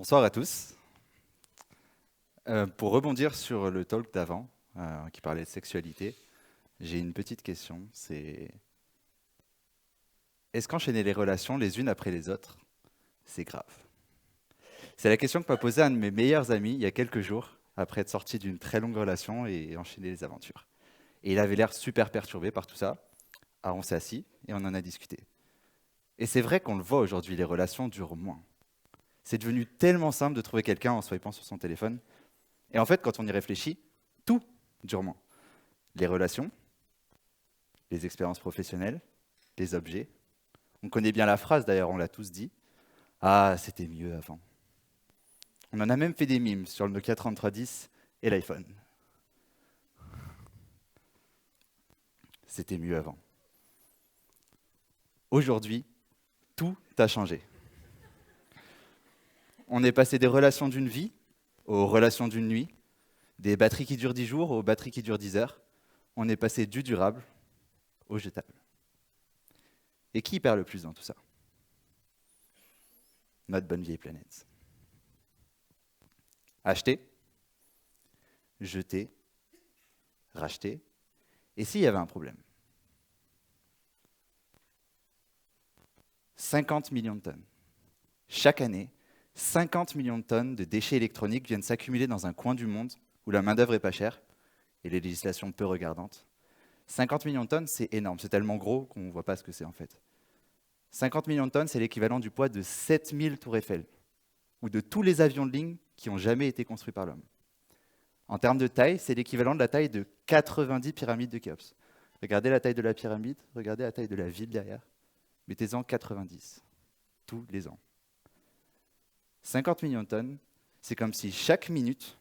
Bonsoir à tous. Pour rebondir sur le talk d'avant, qui parlait de sexualité, j'ai une petite question. Est-ce qu'enchaîner les relations les unes après les autres, c'est grave? C'est la question que m'a posée un de mes meilleurs amis il y a quelques jours, après être sorti d'une très longue relation et enchaîner les aventures. Et il avait l'air super perturbé par tout ça. Alors on s'est assis et on en a discuté. Et c'est vrai qu'on le voit aujourd'hui, les relations durent moins. C'est devenu tellement simple de trouver quelqu'un en swipant sur son téléphone. Et en fait, quand on y réfléchit, tout dure moins. Les relations, les expériences professionnelles, les objets. On connaît bien la phrase d'ailleurs, on l'a tous dit. Ah, c'était mieux avant. On en a même fait des mimes sur le Nokia 3310 et l'iPhone. C'était mieux avant. Aujourd'hui, tout a changé. On est passé des relations d'une vie aux relations d'une nuit, des batteries qui durent 10 jours aux batteries qui durent 10 heures. On est passé du durable au jetable. Et qui perd le plus dans tout ça? Notre bonne vieille planète. Acheter, jeter, racheter. Et s'il y avait un problème? 50 millions de tonnes. Chaque année, 50 millions de tonnes de déchets électroniques viennent s'accumuler dans un coin du monde où la main-d'œuvre est pas chère et les législations peu regardantes. 50 millions de tonnes, c'est énorme. C'est tellement gros qu'on ne voit pas ce que c'est en fait. 50 millions de tonnes, c'est l'équivalent du poids de 7000 tours Eiffel ou de tous les avions de ligne qui ont jamais été construits par l'homme. En termes de taille, c'est l'équivalent de la taille de 90 pyramides de Khéops. Regardez la taille de la pyramide, regardez la taille de la ville derrière. Mettez-en 90, tous les ans. 50 millions de tonnes, c'est comme si chaque minute,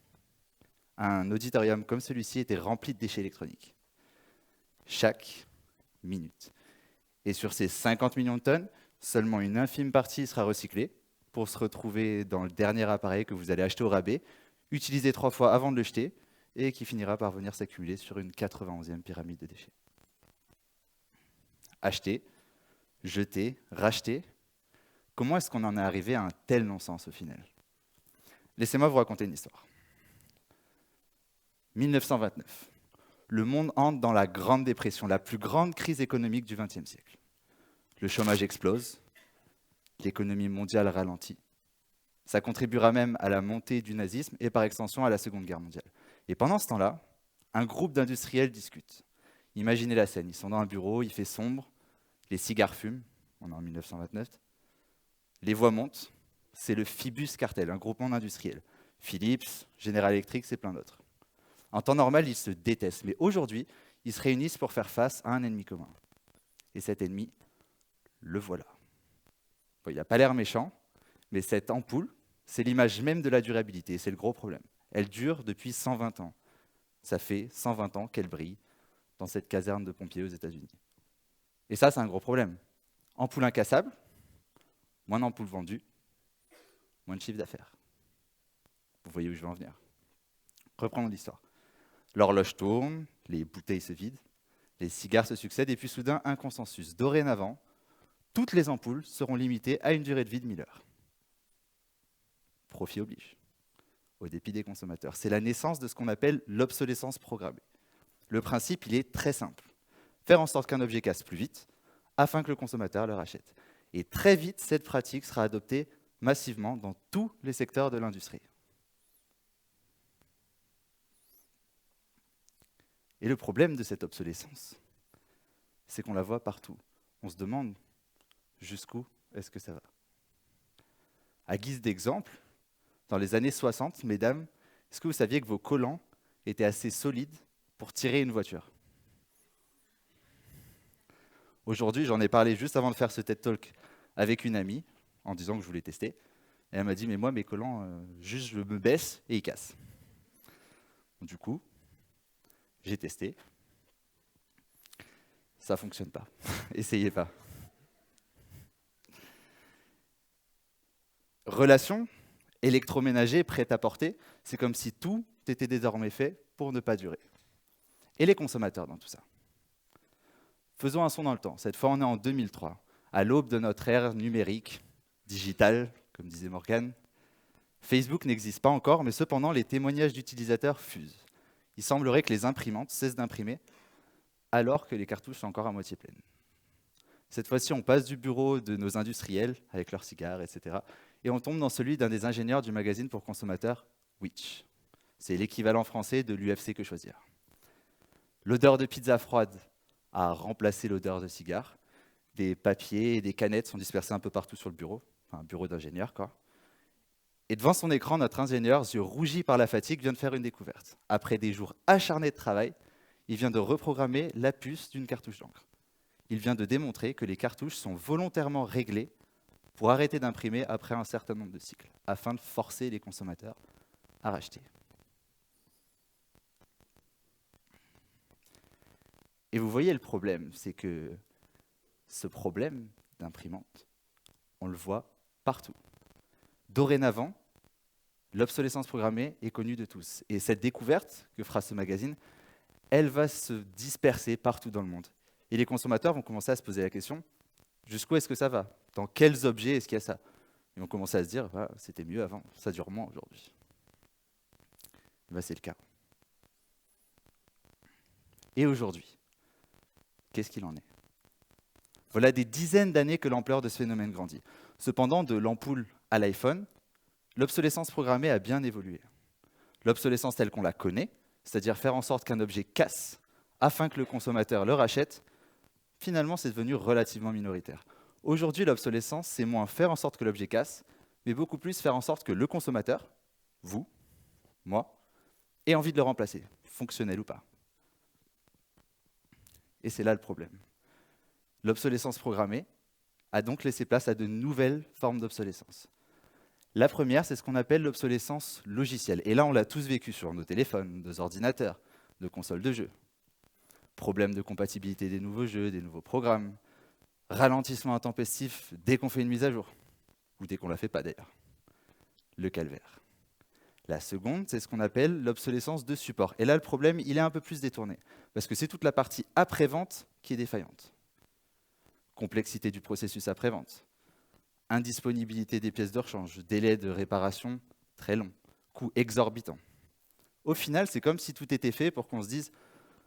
un auditorium comme celui-ci était rempli de déchets électroniques. Chaque minute. Et sur ces 50 millions de tonnes, seulement une infime partie sera recyclée pour se retrouver dans le dernier appareil que vous allez acheter au rabais, utilisé 3 fois avant de le jeter, et qui finira par venir s'accumuler sur une 91e pyramide de déchets. Acheter, jeter, racheter. Comment est-ce qu'on en est arrivé à un tel non-sens au final? Laissez-moi vous raconter une histoire. 1929. Le monde entre dans la Grande Dépression, la plus grande crise économique du XXe siècle. Le chômage explose, l'économie mondiale ralentit. Ça contribuera même à la montée du nazisme et par extension à la Seconde Guerre mondiale. Et pendant ce temps-là, un groupe d'industriels discute. Imaginez la scène, ils sont dans un bureau, il fait sombre, les cigares fument, on est en 1929, les voix montent, c'est le Phoebus Cartel, un groupement d'industriels. Philips, General Electric et plein d'autres. En temps normal, ils se détestent, mais aujourd'hui, ils se réunissent pour faire face à un ennemi commun. Et cet ennemi, le voilà. Bon, il n'a pas l'air méchant, mais cette ampoule, c'est l'image même de la durabilité, c'est le gros problème. Elle dure depuis 120 ans. Ça fait 120 ans qu'elle brille dans cette caserne de pompiers aux États-Unis. Et ça, c'est un gros problème. Ampoule incassable, moins d'ampoules vendues, moins de chiffre d'affaires. Vous voyez où je veux en venir. Reprenons l'histoire. L'horloge tourne, les bouteilles se vident, les cigares se succèdent, et puis soudain, un consensus. Dorénavant, toutes les ampoules seront limitées à une durée de vie de 1000 heures. Profit oblige, au dépit des consommateurs. C'est la naissance de ce qu'on appelle l'obsolescence programmée. Le principe, il est très simple. Faire en sorte qu'un objet casse plus vite, afin que le consommateur le rachète. Et très vite, cette pratique sera adoptée massivement dans tous les secteurs de l'industrie. Et le problème de cette obsolescence, c'est qu'on la voit partout. On se demande jusqu'où est-ce que ça va. À guise d'exemple, dans les années 60, mesdames, est-ce que vous saviez que vos collants étaient assez solides pour tirer une voiture? Aujourd'hui, j'en ai parlé juste avant de faire ce TED Talk avec une amie, en disant que je voulais tester. Et elle m'a dit, mais moi, mes collants, juste je me baisse et ils cassent. Du coup, j'ai testé. Ça ne fonctionne pas. Essayez pas. Relation, électroménager, prêt-à-porter, c'est comme si tout était désormais fait pour ne pas durer. Et les consommateurs dans tout ça? Faisons un saut dans le temps. Cette fois, on est en 2003, à l'aube de notre ère numérique, digitale, comme disait Morgan. Facebook n'existe pas encore, mais cependant, les témoignages d'utilisateurs fusent. Il semblerait que les imprimantes cessent d'imprimer alors que les cartouches sont encore à moitié pleines. Cette fois-ci, on passe du bureau de nos industriels, avec leurs cigares, etc., et on tombe dans celui d'un des ingénieurs du magazine pour consommateurs, Which. C'est l'équivalent français de l'UFC Que Choisir. L'odeur de pizza froide a remplacé l'odeur de cigare. Des papiers et des canettes sont dispersés un peu partout sur le bureau, enfin un bureau d'ingénieur, quoi. Et devant son écran, notre ingénieur, yeux rougis par la fatigue, vient de faire une découverte. Après des jours acharnés de travail, il vient de reprogrammer la puce d'une cartouche d'encre. Il vient de démontrer que les cartouches sont volontairement réglées pour arrêter d'imprimer après un certain nombre de cycles, afin de forcer les consommateurs à racheter. Et vous voyez le problème, c'est que ce problème d'imprimante, on le voit partout. Dorénavant, l'obsolescence programmée est connue de tous. Et cette découverte que fera ce magazine, elle va se disperser partout dans le monde. Et les consommateurs vont commencer à se poser la question, jusqu'où est-ce que ça va? Dans quels objets est-ce qu'il y a ça? Ils vont commencer à se dire, bah, c'était mieux avant, ça dure moins aujourd'hui. Bah, c'est le cas. Et aujourd'hui, qu'est-ce qu'il en est? Voilà des dizaines d'années que l'ampleur de ce phénomène grandit. Cependant, de l'ampoule à l'iPhone, l'obsolescence programmée a bien évolué. L'obsolescence telle qu'on la connaît, c'est-à-dire faire en sorte qu'un objet casse afin que le consommateur le rachète, finalement, c'est devenu relativement minoritaire. Aujourd'hui, l'obsolescence, c'est moins faire en sorte que l'objet casse, mais beaucoup plus faire en sorte que le consommateur, vous, moi, ait envie de le remplacer, fonctionnel ou pas. Et c'est là le problème. L'obsolescence programmée a donc laissé place à de nouvelles formes d'obsolescence. La première, c'est ce qu'on appelle l'obsolescence logicielle. Et là, on l'a tous vécu sur nos téléphones, nos ordinateurs, nos consoles de jeux. Problème de compatibilité des nouveaux jeux, des nouveaux programmes. Ralentissement intempestif dès qu'on fait une mise à jour. Ou dès qu'on ne la fait pas d'ailleurs. Le calvaire. La seconde, c'est ce qu'on appelle l'obsolescence de support. Et là, le problème, il est un peu plus détourné. Parce que c'est toute la partie après-vente qui est défaillante. Complexité du processus après-vente. Indisponibilité des pièces de rechange, délai de réparation très long, coût exorbitant. Au final, c'est comme si tout était fait pour qu'on se dise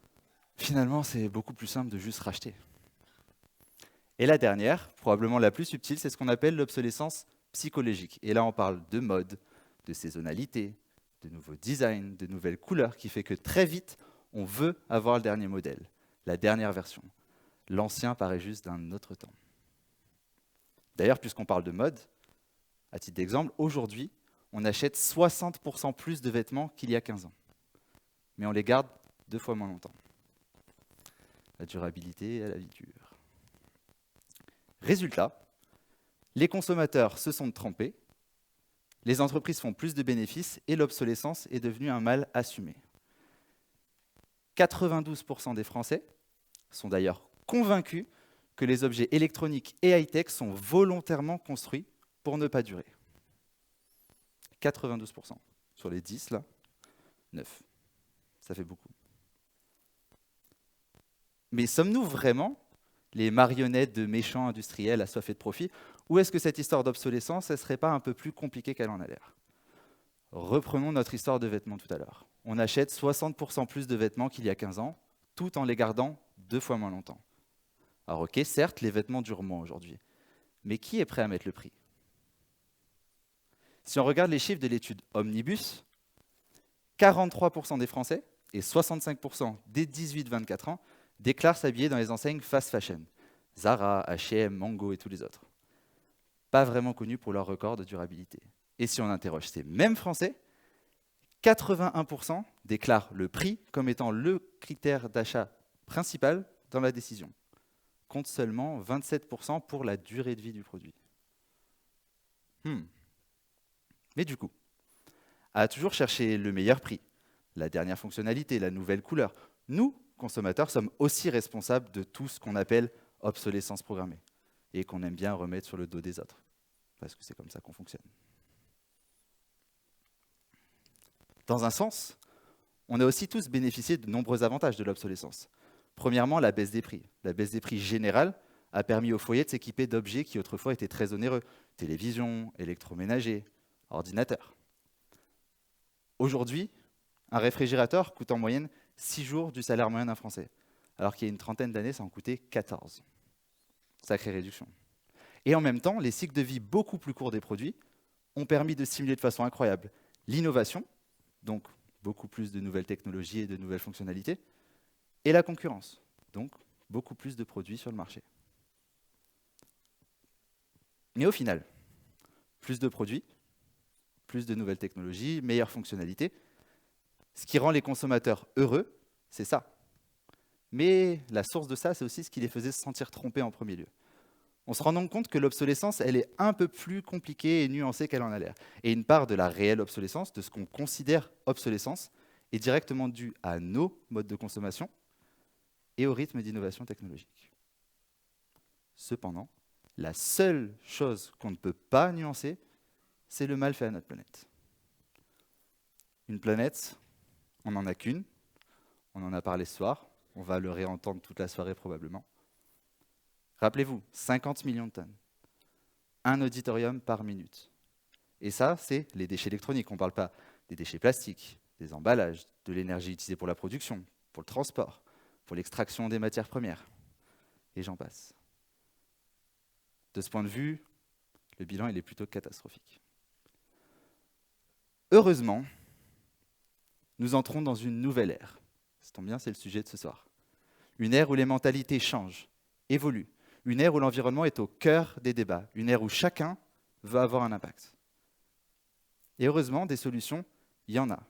« finalement, c'est beaucoup plus simple de juste racheter ». Et la dernière, probablement la plus subtile, c'est ce qu'on appelle l'obsolescence psychologique. Et là, on parle de mode, de saisonnalité, de nouveaux designs, de nouvelles couleurs, qui fait que très vite, on veut avoir le dernier modèle, la dernière version. L'ancien paraît juste d'un autre temps. D'ailleurs, puisqu'on parle de mode, à titre d'exemple, aujourd'hui, on achète 60% plus de vêtements qu'il y a 15 ans. Mais on les garde 2 fois moins longtemps. La durabilité à la vie dure. Résultat, les consommateurs se sont trompés, les entreprises font plus de bénéfices et l'obsolescence est devenue un mal assumé. 92% des Français sont d'ailleurs convaincus que les objets électroniques et high-tech sont volontairement construits pour ne pas durer. 92%. Sur les 10, là, 9. Ça fait beaucoup. Mais sommes-nous vraiment les marionnettes de méchants industriels assoiffés de profit, ou est-ce que cette histoire d'obsolescence, ne serait pas un peu plus compliquée qu'elle en a l'air? Reprenons notre histoire de vêtements tout à l'heure. On achète 60% plus de vêtements qu'il y a 15 ans, tout en les gardant 2 fois moins longtemps. Alors ok, certes, les vêtements durent moins aujourd'hui, mais qui est prêt à mettre le prix? Si on regarde les chiffres de l'étude Omnibus, 43% des Français et 65% des 18-24 ans déclarent s'habiller dans les enseignes fast fashion, Zara, H&M, Mango et tous les autres. Pas vraiment connus pour leur record de durabilité. Et si on interroge ces mêmes Français, 81% déclarent le prix comme étant le critère d'achat principal dans la décision, compte seulement 27% pour la durée de vie du produit. Mais du coup, à toujours chercher le meilleur prix, la dernière fonctionnalité, la nouvelle couleur, nous, consommateurs, sommes aussi responsables de tout ce qu'on appelle obsolescence programmée et qu'on aime bien remettre sur le dos des autres, parce que c'est comme ça qu'on fonctionne. Dans un sens, on a aussi tous bénéficié de nombreux avantages de l'obsolescence. Premièrement, la baisse des prix. La baisse des prix générale a permis aux foyers de s'équiper d'objets qui autrefois étaient très onéreux. Télévision, électroménager, ordinateur. Aujourd'hui, un réfrigérateur coûte en moyenne 6 jours du salaire moyen d'un Français, alors qu'il y a une trentaine d'années, ça en coûtait 14. Sacrée réduction. Et en même temps, les cycles de vie beaucoup plus courts des produits ont permis de stimuler de façon incroyable l'innovation, donc beaucoup plus de nouvelles technologies et de nouvelles fonctionnalités, et la concurrence, donc beaucoup plus de produits sur le marché. Mais au final, plus de produits, plus de nouvelles technologies, meilleures fonctionnalités. Ce qui rend les consommateurs heureux, c'est ça. Mais la source de ça, c'est aussi ce qui les faisait se sentir trompés en premier lieu. On se rend donc compte que l'obsolescence, elle est un peu plus compliquée et nuancée qu'elle en a l'air. Et une part de la réelle obsolescence, de ce qu'on considère obsolescence, est directement due à nos modes de consommation et au rythme d'innovation technologique. Cependant, la seule chose qu'on ne peut pas nuancer, c'est le mal fait à notre planète. Une planète, on n'en a qu'une, on en a parlé ce soir, on va le réentendre toute la soirée probablement. Rappelez-vous, 50 millions de tonnes, un auditorium par minute. Et ça, c'est les déchets électroniques, on ne parle pas des déchets plastiques, des emballages, de l'énergie utilisée pour la production, pour le transport, pour l'extraction des matières premières, et j'en passe. De ce point de vue, le bilan il est plutôt catastrophique. Heureusement, nous entrons dans une nouvelle ère. Ça tombe bien, c'est le sujet de ce soir. Une ère où les mentalités changent, évoluent. Une ère où l'environnement est au cœur des débats. Une ère où chacun veut avoir un impact. Et heureusement, des solutions, il y en a.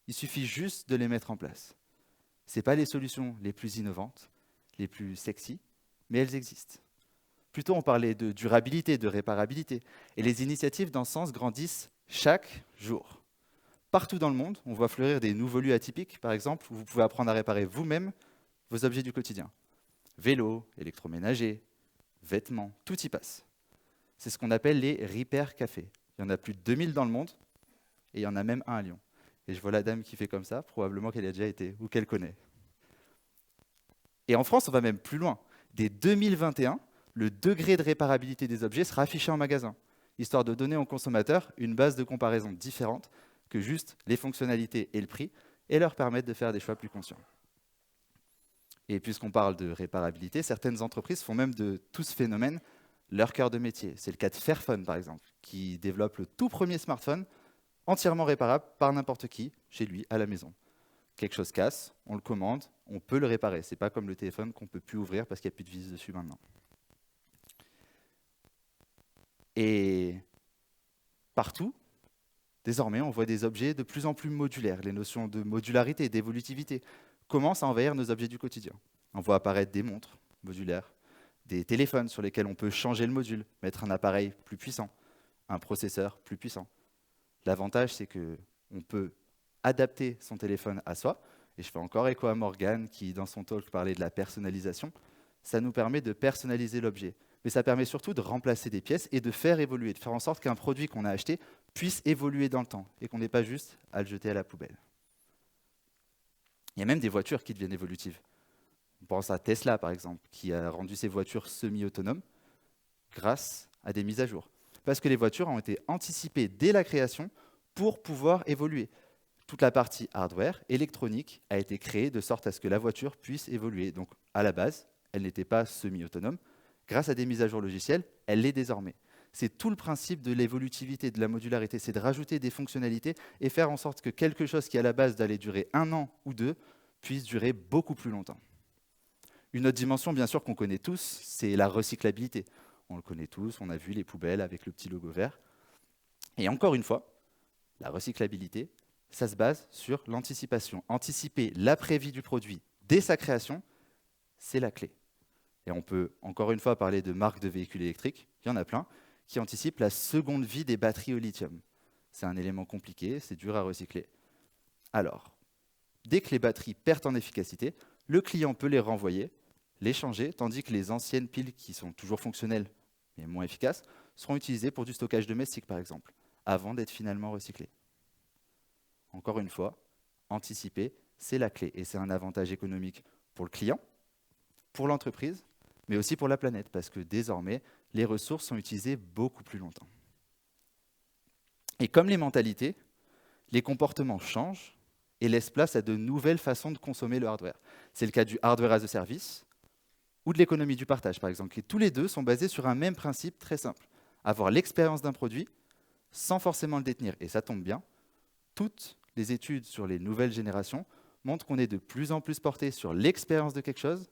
Il suffit juste de les mettre en place. Ce n'est pas les solutions les plus innovantes, les plus sexy, mais elles existent. Plutôt, on parlait de durabilité, de réparabilité. Et les initiatives dans ce sens grandissent chaque jour. Partout dans le monde, on voit fleurir des nouveaux lieux atypiques, par exemple, où vous pouvez apprendre à réparer vous-même vos objets du quotidien. Vélo, électroménager, vêtements, tout y passe. C'est ce qu'on appelle les repair cafés. Il y en a plus de 2000 dans le monde, et il y en a même un à Lyon. Et je vois la dame qui fait comme ça, probablement qu'elle y a déjà été, ou qu'elle connaît. Et en France, on va même plus loin. Dès 2021, le degré de réparabilité des objets sera affiché en magasin, histoire de donner aux consommateurs une base de comparaison différente que juste les fonctionnalités et le prix, et leur permettre de faire des choix plus conscients. Et puisqu'on parle de réparabilité, certaines entreprises font même de tout ce phénomène leur cœur de métier. C'est le cas de Fairphone, par exemple, qui développe le tout premier smartphone entièrement réparable par n'importe qui, chez lui, à la maison. Quelque chose casse, on le commande, on peut le réparer. Ce n'est pas comme le téléphone qu'on ne peut plus ouvrir parce qu'il n'y a plus de vis dessus maintenant. Et partout, désormais, on voit des objets de plus en plus modulaires. Les notions de modularité, d'évolutivité commencent à envahir nos objets du quotidien. On voit apparaître des montres modulaires, des téléphones sur lesquels on peut changer le module, mettre un appareil plus puissant, un processeur plus puissant. L'avantage, c'est qu'on peut adapter son téléphone à soi. Et je fais encore écho à Morgane qui, dans son talk, parlait de la personnalisation. Ça nous permet de personnaliser l'objet. Mais ça permet surtout de remplacer des pièces et de faire évoluer, de faire en sorte qu'un produit qu'on a acheté puisse évoluer dans le temps et qu'on n'ait pas juste à le jeter à la poubelle. Il y a même des voitures qui deviennent évolutives. On pense à Tesla, par exemple, qui a rendu ses voitures semi-autonomes grâce à des mises à jour. Parce que les voitures ont été anticipées dès la création pour pouvoir évoluer. Toute la partie hardware, électronique, a été créée de sorte à ce que la voiture puisse évoluer. Donc, à la base, elle n'était pas semi-autonome. Grâce à des mises à jour logicielles, elle l'est désormais. C'est tout le principe de l'évolutivité, de la modularité, c'est de rajouter des fonctionnalités et faire en sorte que quelque chose qui, à la base, allait durer 1 an ou 2, puisse durer beaucoup plus longtemps. Une autre dimension, bien sûr, qu'on connaît tous, c'est la recyclabilité. On le connaît tous, on a vu les poubelles avec le petit logo vert. Et encore une fois, la recyclabilité, ça se base sur l'anticipation. Anticiper l'après-vie du produit dès sa création, c'est la clé. Et on peut encore une fois parler de marques de véhicules électriques, il y en a plein, qui anticipent la seconde vie des batteries au lithium. C'est un élément compliqué, c'est dur à recycler. Alors, dès que les batteries perdent en efficacité, le client peut les renvoyer, les changer, tandis que les anciennes piles qui sont toujours fonctionnelles mais moins efficaces seront utilisées pour du stockage domestique par exemple, avant d'être finalement recyclées. Encore une fois, anticiper, c'est la clé et c'est un avantage économique pour le client, pour l'entreprise, mais aussi pour la planète, parce que désormais, les ressources sont utilisées beaucoup plus longtemps. Et comme les mentalités, les comportements changent et laissent place à de nouvelles façons de consommer le hardware. C'est le cas du hardware as a service ou de l'économie du partage, par exemple. Et tous les deux sont basés sur un même principe très simple. Avoir l'expérience d'un produit sans forcément le détenir. Et ça tombe bien, toutes les études sur les nouvelles générations montrent qu'on est de plus en plus porté sur l'expérience de quelque chose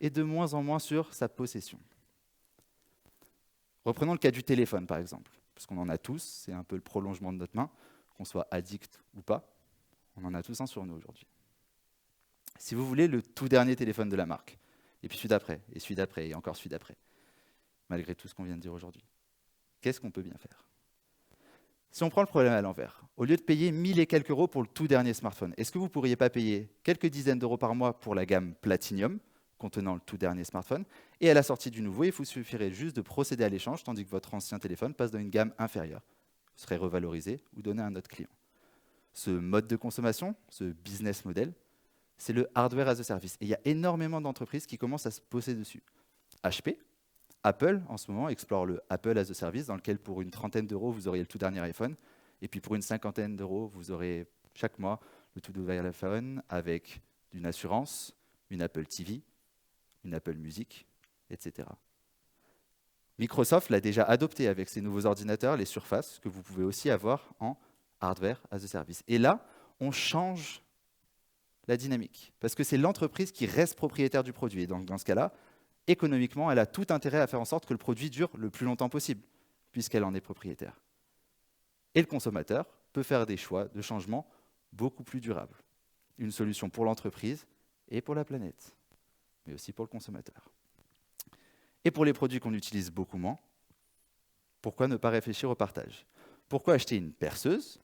et de moins en moins sur sa possession. Reprenons le cas du téléphone, par exemple, parce qu'on en a tous, c'est un peu le prolongement de notre main, qu'on soit addict ou pas, on en a tous un sur nous aujourd'hui. Si vous voulez le tout dernier téléphone de la marque, et puis celui d'après, et celui d'après, et encore celui d'après, malgré tout ce qu'on vient de dire aujourd'hui, qu'est-ce qu'on peut bien faire? Si on prend le problème à l'envers, au lieu de payer 1000 et quelques euros pour le tout dernier smartphone, est-ce que vous ne pourriez pas payer quelques dizaines d'euros par mois pour la gamme Platinum, contenant le tout dernier smartphone, et à la sortie du nouveau, il vous suffirait juste de procéder à l'échange, tandis que votre ancien téléphone passe dans une gamme inférieure, serait revalorisé ou donné à un autre client. Ce mode de consommation, ce business model, c'est le hardware as a service. Et il y a énormément d'entreprises qui commencent à se poser dessus. HP, Apple, en ce moment, explore le Apple as a service, dans lequel pour une trentaine d'euros, vous auriez le tout dernier iPhone, et puis pour une cinquantaine d'euros, vous aurez chaque mois le tout nouvel iPhone avec une assurance, une Apple TV, une Apple Music, etc. Microsoft l'a déjà adopté avec ses nouveaux ordinateurs, les Surface, que vous pouvez aussi avoir en hardware as a service. Et là, on change la dynamique, parce que c'est l'entreprise qui reste propriétaire du produit. Et donc, dans ce cas-là, économiquement, elle a tout intérêt à faire en sorte que le produit dure le plus longtemps possible, puisqu'elle en est propriétaire. Et le consommateur peut faire des choix de changement beaucoup plus durables. Une solution pour l'entreprise et pour la planète, mais aussi pour le consommateur. Et pour les produits qu'on utilise beaucoup moins, pourquoi ne pas réfléchir au partage? Pourquoi acheter une perceuse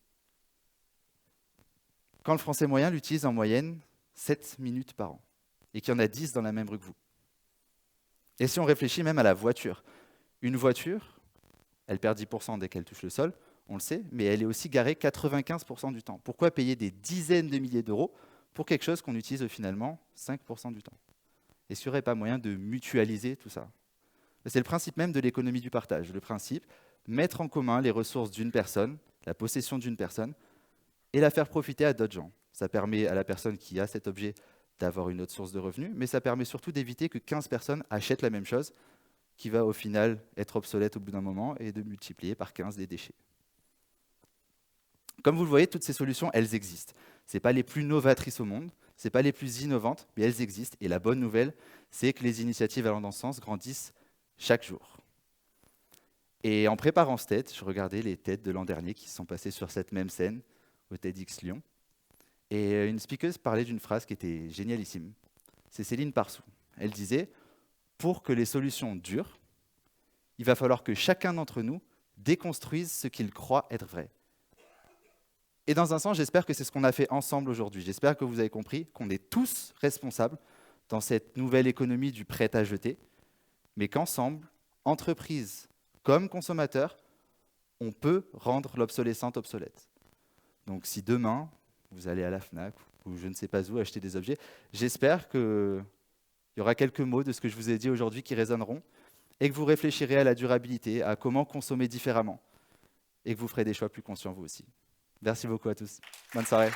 quand le Français moyen l'utilise en moyenne 7 minutes par an et qu'il y en a 10 dans la même rue que vous? Et si on réfléchit même à la voiture, une voiture, elle perd 10% dès qu'elle touche le sol, on le sait, mais elle est aussi garée 95% du temps. Pourquoi payer des dizaines de milliers d'euros pour quelque chose qu'on utilise finalement 5% du temps? Est-ce qu'il n'y aurait pas moyen de mutualiser tout ça? C'est le principe même de l'économie du partage. Le principe, mettre en commun les ressources d'une personne, la possession d'une personne, et la faire profiter à d'autres gens. Ça permet à la personne qui a cet objet d'avoir une autre source de revenus, mais ça permet surtout d'éviter que 15 personnes achètent la même chose, qui va au final être obsolète au bout d'un moment, et de multiplier par 15 les déchets. Comme vous le voyez, toutes ces solutions, elles existent. Ce n'est pas les plus novatrices au monde, ce n'est pas les plus innovantes, mais elles existent. Et la bonne nouvelle, c'est que les initiatives allant dans ce sens grandissent chaque jour. Et en préparant ce TED, je regardais les TED de l'an dernier qui sont passés sur cette même scène, au TEDx Lyon. Et une speakeuse parlait d'une phrase qui était génialissime. C'est Céline Parsou. Elle disait « Pour que les solutions durent, il va falloir que chacun d'entre nous déconstruise ce qu'il croit être vrai. » Et dans un sens, j'espère que c'est ce qu'on a fait ensemble aujourd'hui. J'espère que vous avez compris qu'on est tous responsables dans cette nouvelle économie du prêt à jeter, mais qu'ensemble, entreprises comme consommateurs, on peut rendre l'obsolescente obsolète. Donc si demain, vous allez à la FNAC ou je ne sais pas où acheter des objets, j'espère qu'il y aura quelques mots de ce que je vous ai dit aujourd'hui qui résonneront et que vous réfléchirez à la durabilité, à comment consommer différemment et que vous ferez des choix plus conscients vous aussi. Merci beaucoup à tous. Bonne soirée.